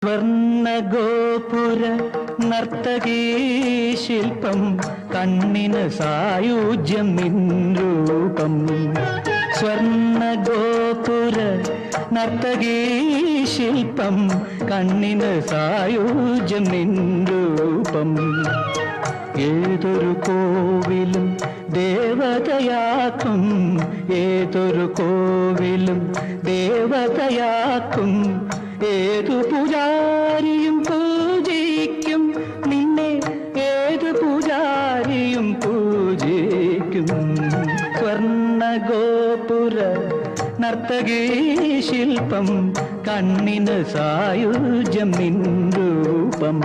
സ്വർണഗോപുര നർത്തകീ ശില്പം കണ്ണിന് സായുജ്യം നിൻ രൂപം. സ്വർണഗോപുര നർത്തകീ ശില്പം കണ്ണിന് സായുജ്യം നിൻ രൂപം. ഏതൊരു കോവിലും ദേവതയാക്കും, ഏതൊരു കോവിലും ദേവതയാക്കും. ഏതു പൂജാരിയും പൂജിക്കും നിന്നെ, ഏതു പൂജാരിയും പൂജിക്കും. സ്വർണഗോപുര നർത്തകീ ശില്പം കണ്ണിന് സായുജ്യം നിൻ രൂപം.